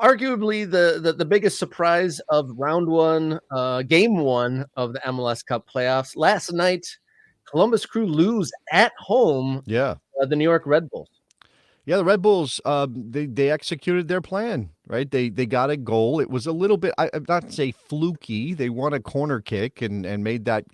Arguably the biggest surprise of round one, game one of the MLS Cup playoffs. Last night, Columbus Crew lose at home, Yeah. the New York Red Bulls. Yeah, the Red Bulls, they executed their plan, right? They got a goal. It was a little bit, I'm not to say fluky. They won a corner kick and made that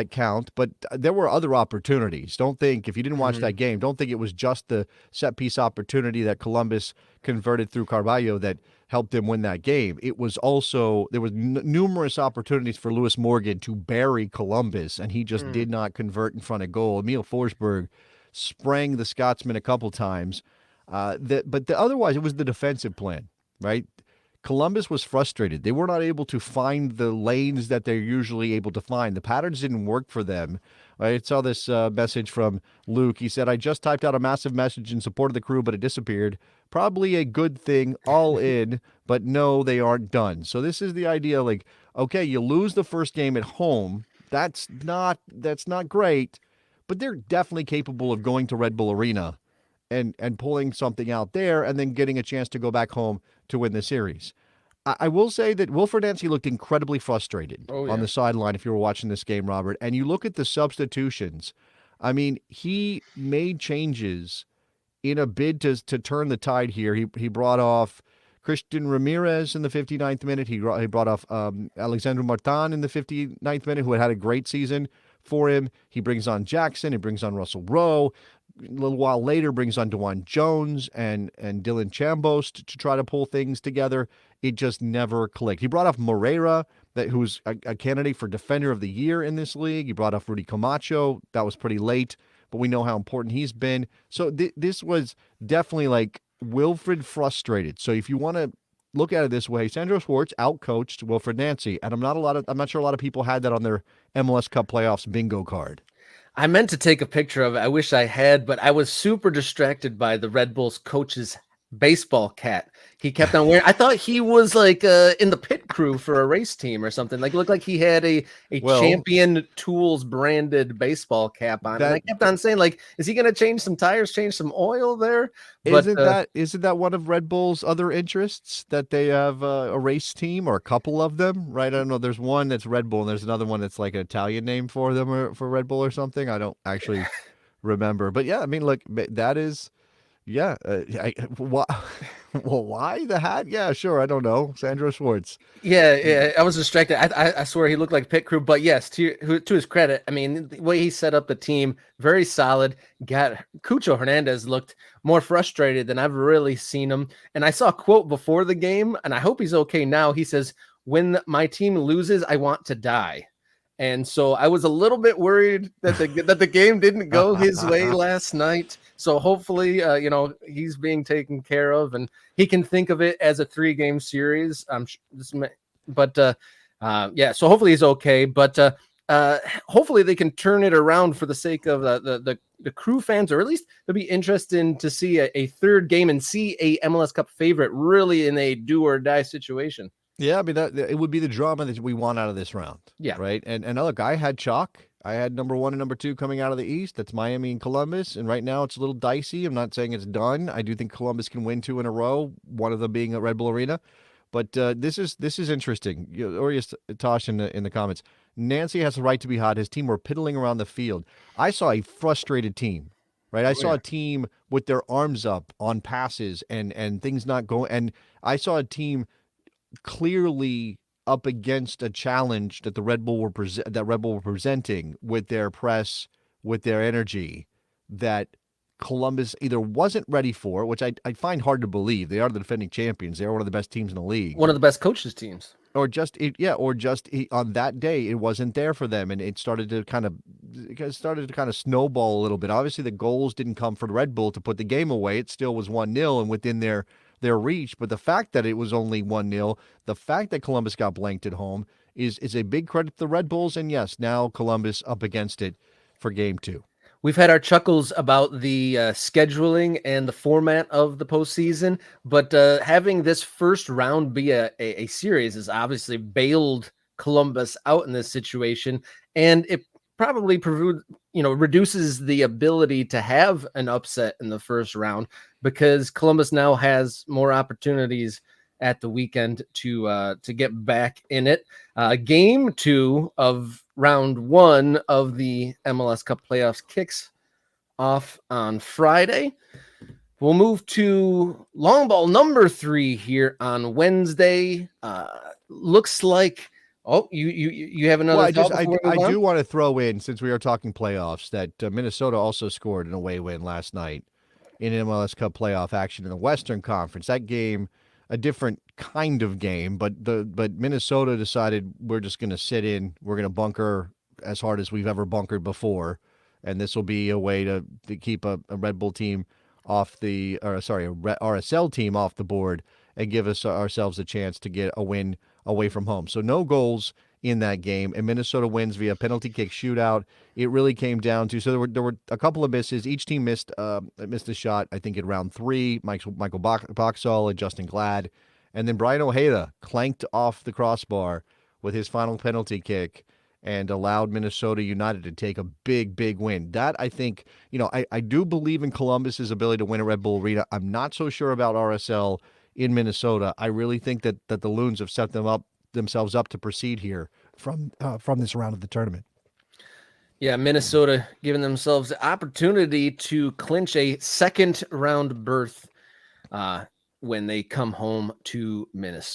count, but there were other opportunities. Don't think if you didn't watch that Mhm. game, don't think it was just the set piece opportunity that Columbus converted through Carvalho that helped them win that game. It was also there was numerous opportunities for Lewis Morgan to bury Columbus, and he just Mm. did not convert in front of goal. Emil Forsberg sprang the Scotsman a couple times. Otherwise, it was the defensive plan, right? Columbus was frustrated. They were not able to find the lanes that they're usually able to find. The patterns didn't work for them. I saw this message from Luke. He said, I just typed out a massive message in support of the crew, but it disappeared. Probably a good thing, all in, but no, they aren't done. So this is the idea like, okay, you lose the first game at home. That's not great, but they're definitely capable of going to Red Bull Arena and pulling something out there and then getting a chance to go back home to win the series. I will say that Wilfred Nancy looked incredibly frustrated Oh on yeah. the sideline if you were watching this game, Robert. And you look at the substitutions. I mean, he made changes in a bid to turn the tide here. He brought off Christian Ramirez in the 59th minute. He brought off Alexandre Martin in the 59th minute, who had a great season for him. He brings on Jackson. He brings on Russell Rowe. A little while later, brings on DeJuan Jones and Dylan Chambos to try to pull things together. It just never clicked. He brought off Moreira, who's a candidate for Defender of the Year in this league. He brought off Rudy Camacho. That was pretty late, but we know how important he's been. So this was definitely like Wilfred frustrated. So if you want to look at it this way, Sandro Schwartz outcoached Wilfred Nancy, and I'm not sure a lot of people had that on their MLS Cup playoffs bingo card. I meant to take a picture of it. I wish I had, but I was super distracted by the Red Bulls coach's baseball cap. He kept on wearing. I thought he was like in the pit crew for a race team or something. Like it looked like he had a Well, Champion Tools branded baseball cap on, and I that kept on saying like, is he going to change some tires, change some oil there? But isn't that one of Red Bull's other interests that they have a race team or a couple of them, right? I don't know. There's one that's Red Bull, and there's another one that's like an Italian name for them or for Red Bull or something. I don't actually remember, but yeah, I mean, look, that is yeah. Why? Well, why the hat? Yeah, sure. I don't know. Sandro Schwartz. yeah, I was distracted. I swear he looked like pit crew, but yes, to his credit, I mean the way he set up the team, very solid. Got Cucho Hernandez looked more frustrated than I've really seen him. And I saw a quote before the game, and I hope he's okay now. He says, "When my team loses, I want to die." And so I was a little bit worried that the game didn't go his way last night. So hopefully, he's being taken care of, and he can think of it as a 3-game series. Yeah. So hopefully he's okay. But hopefully they can turn it around for the sake of the crew fans, or at least it'll be interesting to see a third game and see a MLS Cup favorite really in a do or die situation. Yeah, I mean that it would be the drama that we want out of this round, Yeah. right? And look, I had chalk. I had number one and number two coming out of the East. That's Miami and Columbus. And right now it's a little dicey. I'm not saying it's done. I do think Columbus can win 2 in a row. One of them being at Red Bull Arena. But this is interesting. Orius Tosh in the comments. Nancy has the right to be hot. His team were piddling around the field. I saw a frustrated team. Right, I Oh, saw yeah. a team with their arms up on passes and things not going. And I saw a team clearly up against a challenge that the Red Bull were presenting with their press, with their energy, that Columbus either wasn't ready for, which I find hard to believe. They are the defending champions. They are one of the best teams in the league. One of the best coaches teams. Or just on that day it wasn't there for them, and it started to kind of snowball a little bit. Obviously, the goals didn't come for Red Bull to put the game away. It still was 1-0 and within their reach. But the fact that it was only 1-0, the fact that Columbus got blanked at home is a big credit to the Red Bulls. And yes, now Columbus up against it for game 2. We've had our chuckles about the scheduling and the format of the postseason, but having this first round be a series has obviously bailed Columbus out in this situation, and it probably reduces the ability to have an upset in the first round because Columbus now has more opportunities at the weekend to get back in it. Game 2 of round 1 of the MLS Cup playoffs kicks off on Friday. We'll move to long ball number 3 here on Wednesday. Looks like you have Well, another thought before we I move on? do want to throw in, since we are talking playoffs, that Minnesota also scored an away win last night in MLS Cup playoff action in the Western Conference. That game, a different kind of game, but Minnesota decided we're just going to sit in, we're going to bunker as hard as we've ever bunkered before, and this will be a way to keep a Red Bull team off the, or sorry, a RSL team off the board and give us ourselves a chance to get a win away from home. So no goals in that game, and Minnesota wins via penalty kick shootout. It really came down to, so there were a couple of misses. Each team missed a shot, I think, in round 3. Michael Boxall and Justin Glad, and then Brian Ojeda clanked off the crossbar with his final penalty kick and allowed Minnesota United to take a big win. That, I think, I do believe in Columbus's ability to win at Red Bull Arena. I'm not so sure about RSL in Minnesota. I really think that the Loons have set themselves up to proceed here from this round of the tournament. Yeah, Minnesota giving themselves the opportunity to clinch a second round berth when they come home to Minnesota.